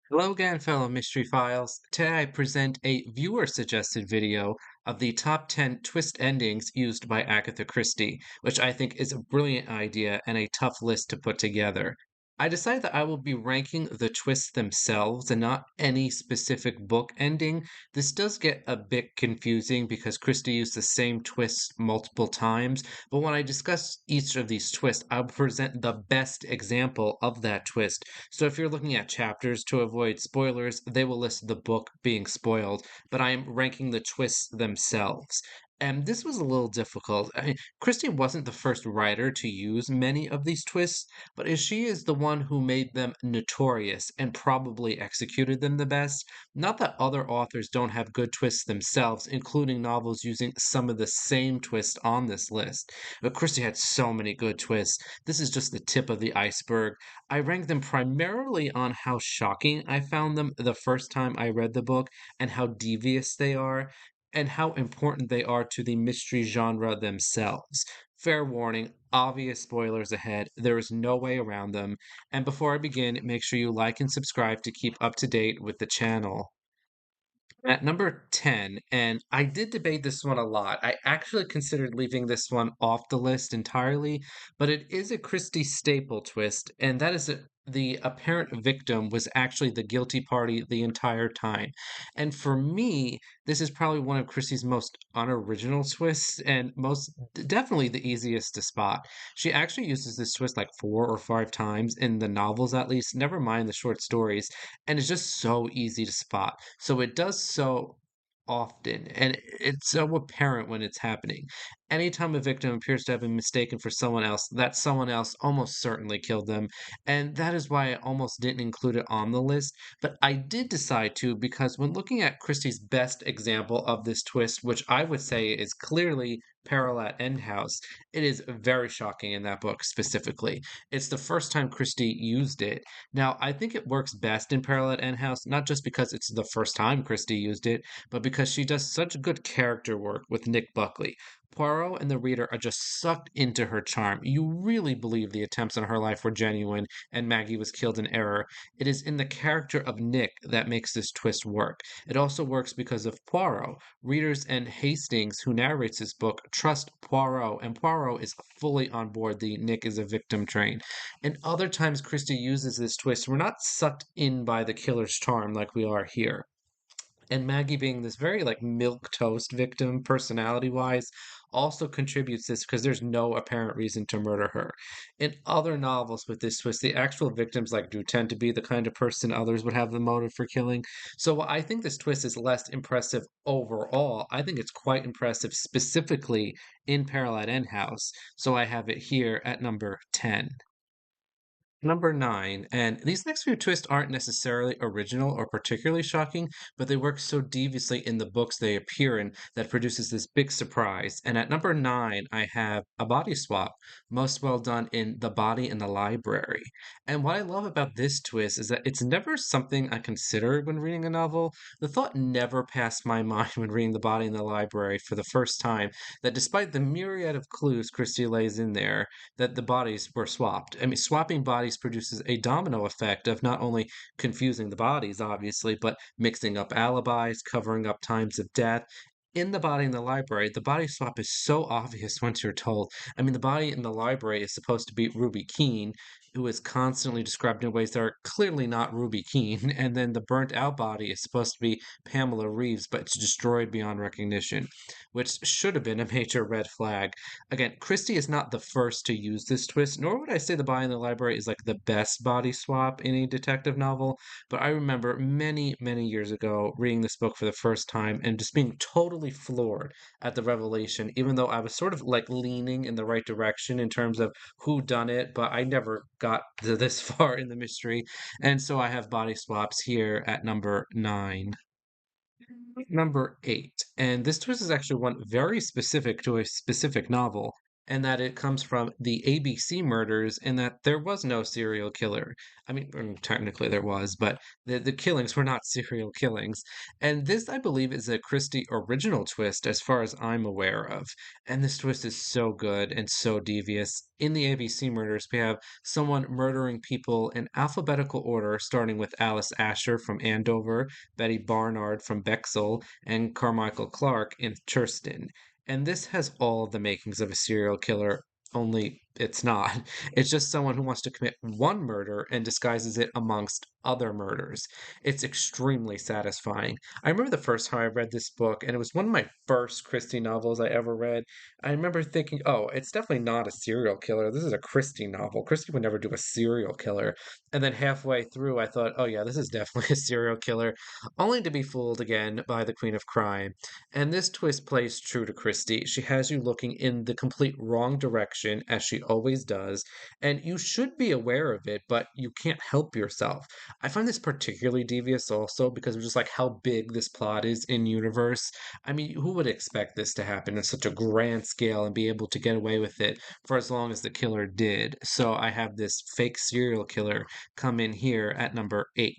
Hello again, fellow Mystery Files. Today I present a viewer-suggested video of the top 10 twist endings used by Agatha Christie, which I think is a brilliant idea and a tough list to put together. I decided that I will be ranking the twists themselves and not any specific book ending. This does get a bit confusing because Christie used the same twists multiple times, but when I discuss each of these twists, I'll present the best example of that twist, so if you're looking at chapters to avoid spoilers, they will list the book being spoiled, but I am ranking the twists themselves. And this was a little difficult. Christie wasn't the first writer to use many of these twists, but as she is the one who made them notorious and probably executed them the best. Not that other authors don't have good twists themselves, including novels using some of the same twists on this list. But Christie had so many good twists. This is just the tip of the iceberg. I rank them primarily on how shocking I found them the first time I read the book, and how devious they are, and how important they are to the mystery genre themselves. Fair warning, obvious spoilers ahead. There is no way around them. And before I begin, make sure you like and subscribe to keep up to date with the channel. At number 10, and I did debate this one a lot. I actually considered leaving this one off the list entirely, but it is a Christie staple twist, and that is that the apparent victim was actually the guilty party the entire time. And for me, this is probably one of Christie's most unoriginal twists and definitely the easiest to spot. She actually uses this twist like 4 or 5 times in the novels, at least, never mind the short stories, and it's just so easy to spot. So it does so often, and it's so apparent when it's happening. Anytime a victim appears to have been mistaken for someone else, that someone else almost certainly killed them. And that is why I almost didn't include it on the list. But I did decide to because when looking at Christie's best example of this twist, which I would say is clearly Peril at End House, it is very shocking in that book specifically. It's the first time Christie used it. Now, I think it works best in Peril at End House, not just because it's the first time Christie used it, but because she does such good character work with Nick Buckley. Poirot and the reader are just sucked into her charm. You really believe the attempts on her life were genuine and Maggie was killed in error. It is in the character of Nick that makes this twist work. It also works because of Poirot. Readers and Hastings, who narrates this book, trust Poirot, and Poirot is fully on board the Nick is a victim train. And other times Christie uses this twist, we're not sucked in by the killer's charm like we are here. And Maggie being this very like milk toast victim personality wise also contributes this because there's no apparent reason to murder her. In other novels with this twist, the actual victims like do tend to be the kind of person others would have the motive for killing. So while I think this twist is less impressive overall, I think it's quite impressive specifically in Peril at End House. So I have it here at number 10. Number 9, and these next few twists aren't necessarily original or particularly shocking, but they work so deviously in the books they appear in that produces this big surprise. And at number 9, I have a body swap, most well done in The Body in the Library. And what I love about this twist is that it's never something I consider when reading a novel. The thought never passed my mind when reading The Body in the Library for the first time that despite the myriad of clues Christie lays in there, that the bodies were swapped. I mean, swapping bodies produces a domino effect of not only confusing the bodies, obviously, but mixing up alibis, covering up times of death. In the body in the library, the body swap is so obvious once you're told. I mean, the body in the library is supposed to be Ruby Keene, who is constantly described in ways that are clearly not Ruby Keene. And then the burnt out body is supposed to be Pamela Reeves, but it's destroyed beyond recognition, which should have been a major red flag. Again, Christie is not the first to use this twist, nor would I say The Body in the Library is like the best body swap in a detective novel. But I remember many, many years ago reading this book for the first time and just being totally floored at the revelation, even though I was sort of like leaning in the right direction in terms of who done it, but I never got to this far in the mystery. And so I have body swaps here at number 9. Number 8, and this twist is actually one very specific to a specific novel. and that it comes from the ABC murders and that there was no serial killer. I mean, technically there was, but the killings were not serial killings. And this, I believe, is a Christie original twist as far as I'm aware of. And this twist is so good and so devious. In the ABC murders, we have someone murdering people in alphabetical order, starting with Alice Asher from Andover, Betty Barnard from Bexel, and Carmichael Clark in Churston. And this has all the makings of a serial killer, only it's not. It's just someone who wants to commit one murder and disguises it amongst other murders. It's extremely satisfying. I remember the first time I read this book, and it was one of my first Christie novels I ever read. I remember thinking, oh, it's definitely not a serial killer. This is a Christie novel. Christie would never do a serial killer. And then halfway through, I thought, oh, yeah, this is definitely a serial killer, only to be fooled again by the Queen of Crime. And this twist plays true to Christie. She has you looking in the complete wrong direction, as she always does, and you should be aware of it, but you can't help yourself. I find this particularly devious also because of just like how big this plot is in universe. I mean, who would expect this to happen on such a grand scale and be able to get away with it for as long as the killer did? So I have this fake serial killer come in here at number 8.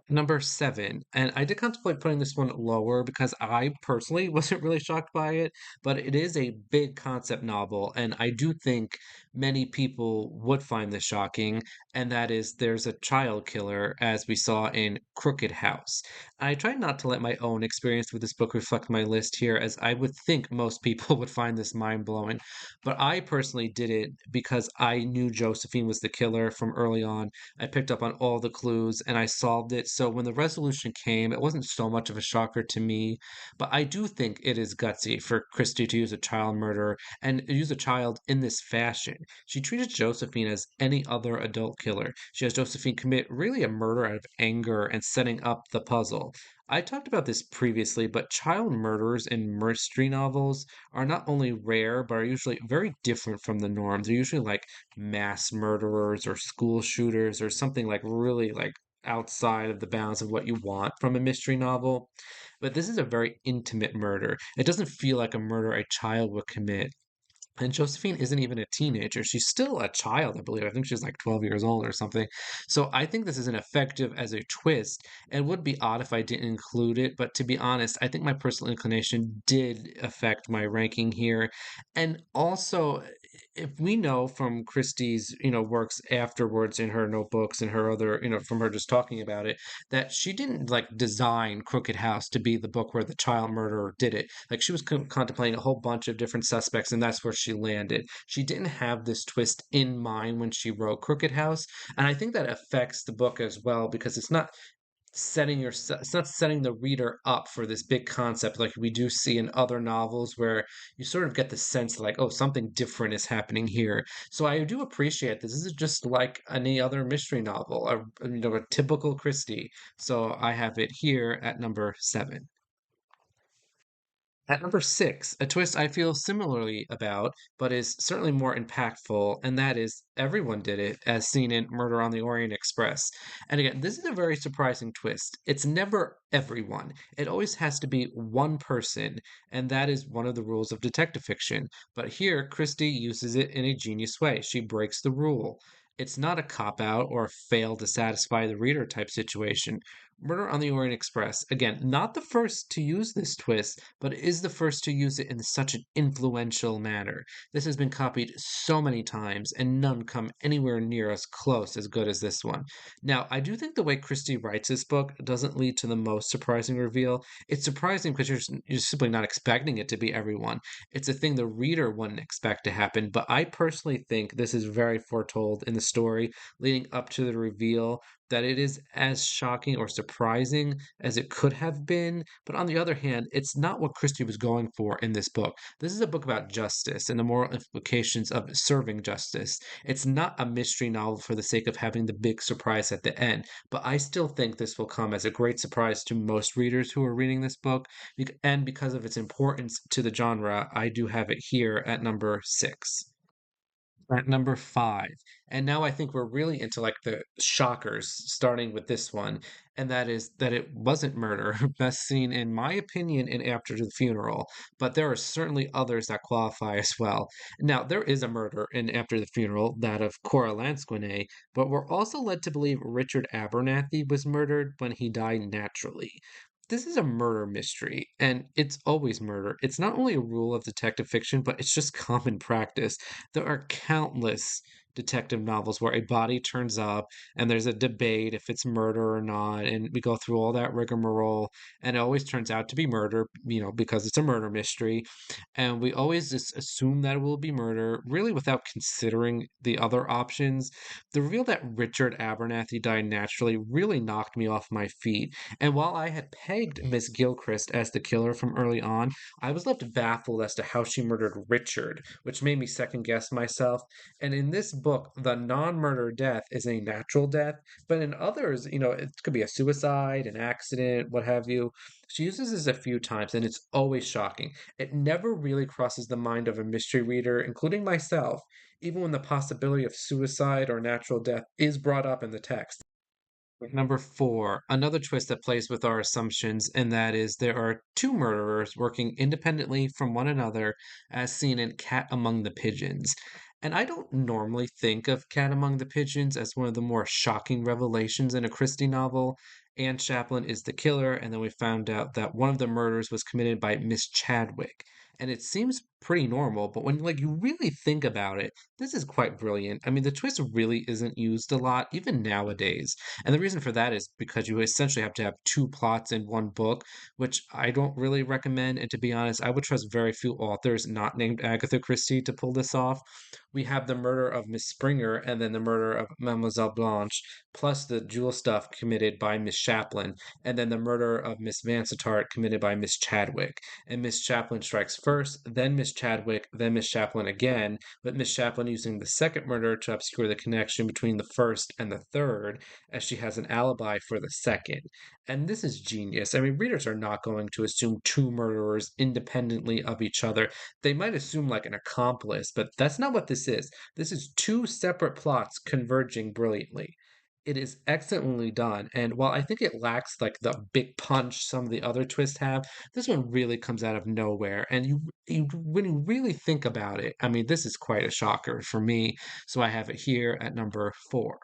Number 7, and I did contemplate putting this one lower because I personally wasn't really shocked by it, but it is a big concept novel, and I do think many people would find this shocking, and that is there's a child killer, as we saw in Crooked House. I tried not to let my own experience with this book reflect my list here, as I would think most people would find this mind-blowing, but I personally did it because I knew Josephine was the killer from early on. I picked up on all the clues and I solved it. So when the resolution came, it wasn't so much of a shocker to me. But I do think it is gutsy for Christie to use a child murderer and use a child in this fashion. She treated Josephine as any other adult killer. She has Josephine commit really a murder out of anger and setting up the puzzle. I talked about this previously, but child murderers in mystery novels are not only rare, but are usually very different from the norm. They're usually like mass murderers or school shooters or something like really like outside of the bounds of what you want from a mystery novel. But this is a very intimate murder. It doesn't feel like a murder a child would commit. And Josephine isn't even a teenager. She's still a child, I believe. I think she's like 12 years old or something. So I think this is an effective as a twist. It would be odd if I didn't include it, but to be honest, I think my personal inclination did affect my ranking here. And also, if we know from Christie's, works afterwards in her notebooks and her other, from her just talking about it, that she didn't like design Crooked House to be the book where the child murderer did it. Like she was contemplating a whole bunch of different suspects, and that's where she landed. She didn't have this twist in mind when she wrote Crooked House, and I think that affects the book as well because it's not setting the reader up for this big concept like we do see in other novels where you sort of get the sense like, oh, something different is happening here. So I do appreciate this. This is just like any other mystery novel, a typical Christie. So I have it here at number 7. At number 6, a twist I feel similarly about, but is certainly more impactful, and that is Everyone Did It, as seen in Murder on the Orient Express. And again, this is a very surprising twist. It's never everyone, it always has to be one person, and that is one of the rules of detective fiction. But here, Christie uses it in a genius way. She breaks the rule. It's not a cop out or fail to satisfy the reader type situation. Murder on the Orient Express, again, not the first to use this twist, but is the first to use it in such an influential manner. This has been copied so many times, and none come anywhere near as close as good as this one. Now, I do think the way Christie writes this book doesn't lead to the most surprising reveal. It's surprising because you're simply not expecting it to be everyone. It's a thing the reader wouldn't expect to happen, but I personally think this is very foretold in the story leading up to the reveal that it is as shocking or surprising as it could have been. But on the other hand, it's not what Christie was going for in this book. This is a book about justice and the moral implications of serving justice. It's not a mystery novel for the sake of having the big surprise at the end. But I still think this will come as a great surprise to most readers who are reading this book. And because of its importance to the genre, I do have it here at number 6. At number 5, and now I think we're really into, like, the shockers, starting with this one, and that is that it wasn't murder, best seen, in my opinion, in After the Funeral, but there are certainly others that qualify as well. Now, there is a murder in After the Funeral, that of Cora Lansquenet, but we're also led to believe Richard Abernathy was murdered when he died naturally. This is a murder mystery, and it's always murder. It's not only a rule of detective fiction, but it's just common practice. There are countless detective novels where a body turns up and there's a debate if it's murder or not, and we go through all that rigmarole, and it always turns out to be murder, because it's a murder mystery. And we always just assume that it will be murder, really without considering the other options. The reveal that Richard Abernathy died naturally really knocked me off my feet. And while I had pegged Miss Gilchrist as the killer from early on, I was left baffled as to how she murdered Richard, which made me second guess myself. And in this book, the non murder death is a natural death, but in others, it could be a suicide, an accident, what have you. She uses this a few times, and it's always shocking. It never really crosses the mind of a mystery reader, including myself, even when the possibility of suicide or natural death is brought up in the text. Number 4, another twist that plays with our assumptions, and that is there are two murderers working independently from one another, as seen in Cat Among the Pigeons. And I don't normally think of Cat Among the Pigeons as one of the more shocking revelations in a Christie novel. Anne Chaplin is the killer, and then we found out that one of the murders was committed by Miss Chadwick. And it seems pretty normal, but when you really think about it, this is quite brilliant. I mean, the twist really isn't used a lot, even nowadays. And the reason for that is because you essentially have to have two plots in one book, which I don't really recommend. And to be honest, I would trust very few authors not named Agatha Christie to pull this off. We have the murder of Miss Springer and then the murder of Mademoiselle Blanche, plus the jewel stuff committed by Miss Chaplin, and then the murder of Miss Vansittart committed by Miss Chadwick. And Miss Chaplin strikes first, then Miss Chadwick, then Miss Chaplin again, but Miss Chaplin using the second murder to obscure the connection between the first and the third, as she has an alibi for the second. And this is genius. I mean, readers are not going to assume two murderers independently of each other. They might assume like an accomplice, but that's not what this is. This is two separate plots converging brilliantly. It is excellently done, and while I think it lacks like the big punch some of the other twists have, this one really comes out of nowhere. And when you really think about it, I mean, this is quite a shocker for me. So I have it here at number 4.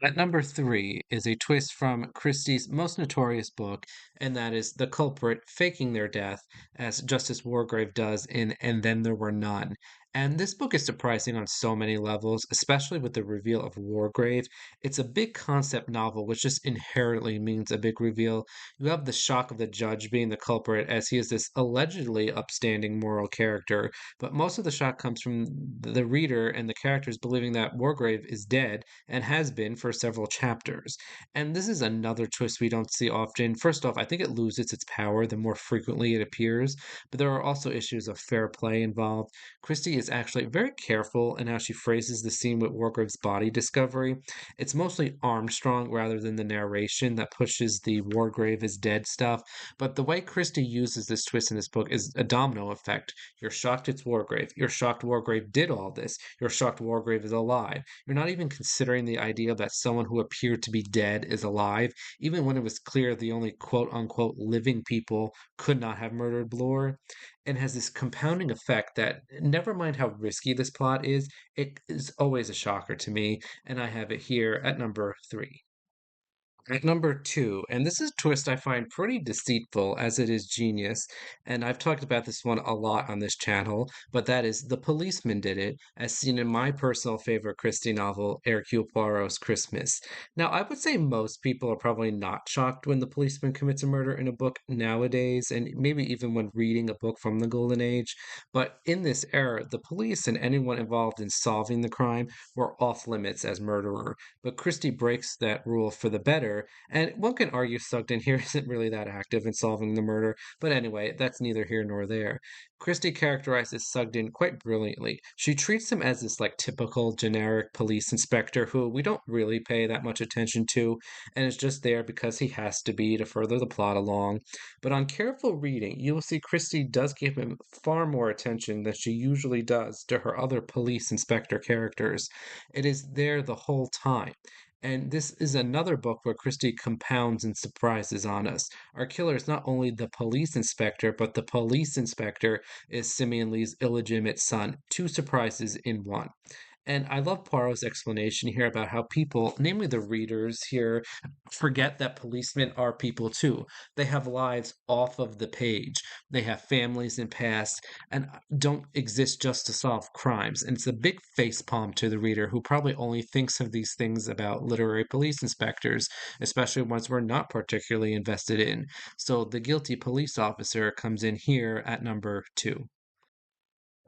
At number 3 is a twist from Christie's most notorious book, and that is the culprit faking their death, as Justice Wargrave does in And Then There Were None. And this book is surprising on so many levels, especially with the reveal of Wargrave. It's a big concept novel, which just inherently means a big reveal. You have the shock of the judge being the culprit, as he is this allegedly upstanding moral character, but most of the shock comes from the reader and the characters believing that Wargrave is dead and has been for several chapters. And this is another twist we don't see often. First off, I think it loses its power the more frequently it appears, but there are also issues of fair play involved. Christie is actually very careful in how she phrases the scene with Wargrave's body discovery. It's mostly Armstrong rather than the narration that pushes the Wargrave is dead stuff, but the way Christie uses this twist in this book is a domino effect. You're shocked it's Wargrave. You're shocked Wargrave did all this. You're shocked Wargrave is alive. You're not even considering the idea that someone who appeared to be dead is alive, even when it was clear the only quote unquote living people could not have murdered Bloor, and has this compounding effect that, never mind how risky this plot is, it is always a shocker to me, and I have it here at number 3. At number 2, and this is a twist I find pretty deceitful as it is genius, and I've talked about this one a lot on this channel, but that is The Policeman Did It, as seen in my personal favorite Christie novel, Hercule Poirot's Christmas. Now, I would say most people are probably not shocked when the policeman commits a murder in a book nowadays, and maybe even when reading a book from the Golden Age, but in this era, the police and anyone involved in solving the crime were off limits as murderer. But Christie breaks that rule for the better murder. And one can argue Sugden here isn't really that active in solving the murder, but anyway, that's neither here nor there. Christie characterizes Sugden quite brilliantly. She treats him as this like typical generic police inspector who we don't really pay that much attention to, and is just there because he has to be to further the plot along. But on careful reading, you will see Christie does give him far more attention than she usually does to her other police inspector characters. It is there the whole time. And this is another book where Christie compounds and surprises on us. Our killer is not only the police inspector, but the police inspector is Simeon Lee's illegitimate son. Two surprises in one. And I love Poirot's explanation here about how people, namely the readers here, forget that policemen are people too. They have lives off of the page. They have families and pasts and don't exist just to solve crimes. And it's a big face palm to the reader who probably only thinks of these things about literary police inspectors, especially ones we're not particularly invested in. So the guilty police officer comes in here at number two.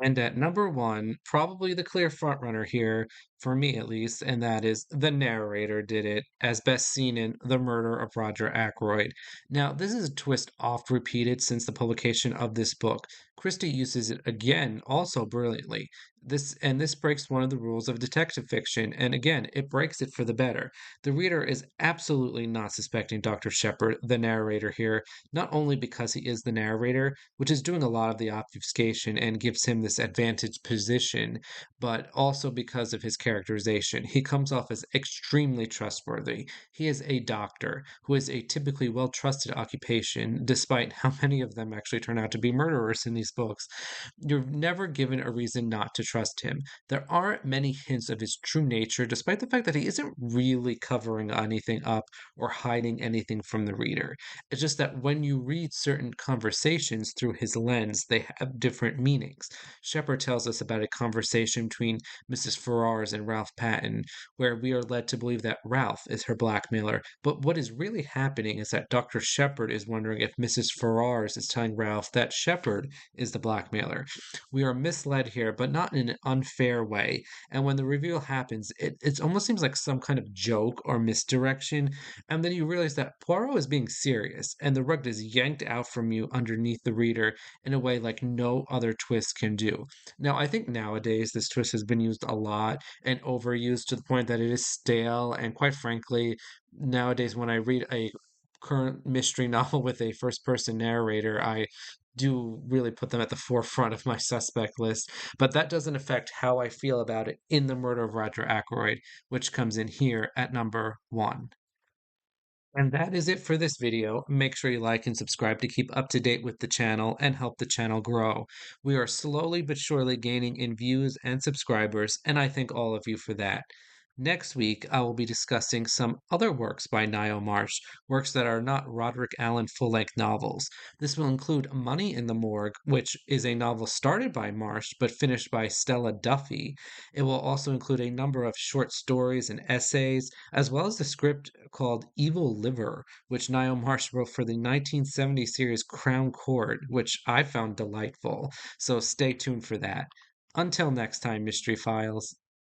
And at number one, probably the clear frontrunner here, for me at least, and that is the narrator did it, as best seen in The Murder of Roger Ackroyd. Now, this is a twist oft repeated since the publication of this book. Christie uses it again, also brilliantly. This breaks one of the rules of detective fiction, and again, it breaks it for the better. The reader is absolutely not suspecting Dr. Shepard, the narrator here, not only because he is the narrator, which is doing a lot of the obfuscation and gives him this advantaged position, but also because of his characterization. He comes off as extremely trustworthy. He is a doctor who is a typically well trusted occupation, despite how many of them actually turn out to be murderers in these books. You're never given a reason not to trust him. There aren't many hints of his true nature, despite the fact that he isn't really covering anything up or hiding anything from the reader. It's just that when you read certain conversations through his lens, they have different meanings. Shepard tells us about a conversation between Mrs. Ferrars and Ralph Patton, where we are led to believe that Ralph is her blackmailer. But what is really happening is that Dr. Shepard is wondering if Mrs. Ferrars is telling Ralph that Shepard is the blackmailer. We are misled here, but not in an unfair way. And when the reveal happens, it almost seems like some kind of joke or misdirection. And then you realize that Poirot is being serious, and the rug is yanked out from you underneath the reader in a way like no other twist can do. Now, I think nowadays this twist has been used a lot and overused to the point that it is stale. And quite frankly, nowadays when I read a current mystery novel with a first person narrator, I do really put them at the forefront of my suspect list. But that doesn't affect how I feel about it in The Murder of Roger Ackroyd, which comes in here at number one. And that is it for this video. Make sure you like and subscribe to keep up to date with the channel and help the channel grow. We are slowly but surely gaining in views and subscribers, and I thank all of you for that. Next week, I will be discussing some other works by Niall Marsh, works that are not Roderick Allen full-length novels. This will include Money in the Morgue, which is a novel started by Marsh but finished by Stella Duffy. It will also include a number of short stories and essays, as well as the script called Evil Liver, which Niall Marsh wrote for the 1970 series Crown Court, which I found delightful. So stay tuned for that. Until next time, Mystery Files.